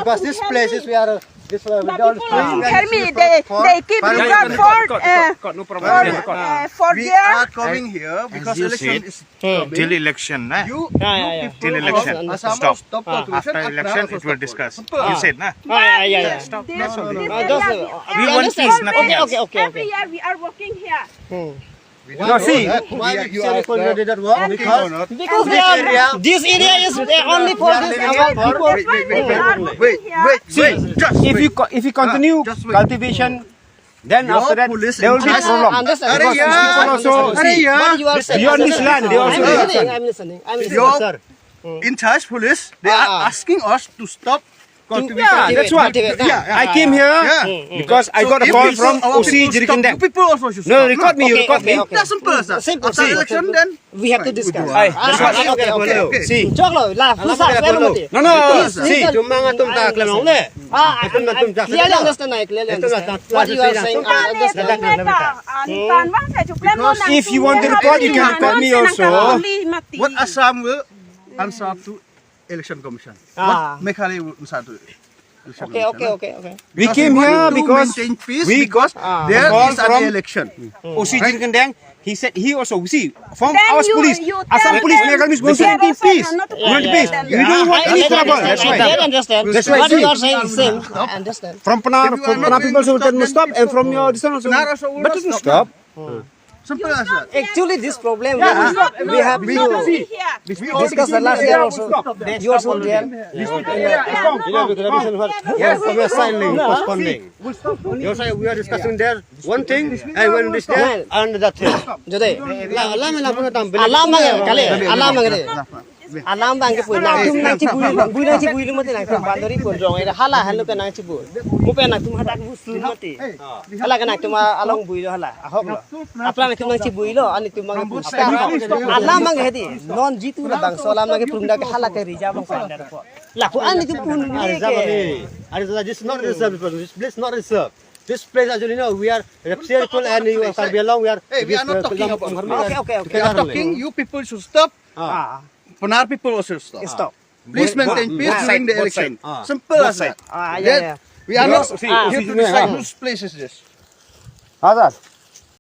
because this place is where this Tell me, they keep record for We their are coming here because election is till election, na? Till election. Stop. After election, it will discuss. You said, na? Stop. That's all. We want peace, nothing else. Every year we are working here. No, see, why you are already that work? Because this area is only for this people. If you continue cultivation, then after that there will be problem. Because people also beyond this land, they also I'm listening. Your in charge police, they are asking us to stop cultivation. Yeah, that's what. I came here because I got a call from OC Jirikindek. You people also should No, stop. record me, record me. That's simple, sir. Simple. After election, then We have to discuss. That's what. okay. See. Choklo, la, No. See. Clearly understand, I clearly understand. What you are saying, I understand. If you want to record, you can record me also. what Assam will answer to election commission? What Meghalaya will answer to election commission? Okay. We came here because maintain peace we because there call is from an election. OC Jirikindek. He said he also see from Then our police, you Assam tell police, them Meghalaya is going to they maintain also peace. are not We want to peace. them. We don't want any trouble. That's I why. understand. That's why. What See. you are saying is same. I understand. From Panar people also can stop, and from your this one also. Panar also will But not it will stop. stop. Simple as that. Actually, this problem we have We to see. discuss the last year also. You also there. We are silently postponing. You say we are discussing there one thing, and when this there, another thing. Jadi, alam kali, alam kali. Alam bang ke pun, nang bui mati nang bandari pun jong ada hala halu ke nang cibu. Mupe nang tum hatak bu sul mati. Hala ke nang tum along bui lo hala, ahok lo. Apla nang tum nang cibu lo, ani tum bang bu. Alam bang hedi, non jitu la bang solam nang ke prunda ke hala ke rija bang bandar ko. Laku ani tum pun ni ke. This is not reserved. This place not reserved. This place, as you know, we are Repsir people and you are Karbi Anglong. We are not talking about. Okay. We are talking. You people should stop. Panar people also should stop. Stop. Please maintain peace during the election. Simple as that. Yeah. We are not See, here to decide whose place is this. Hazard.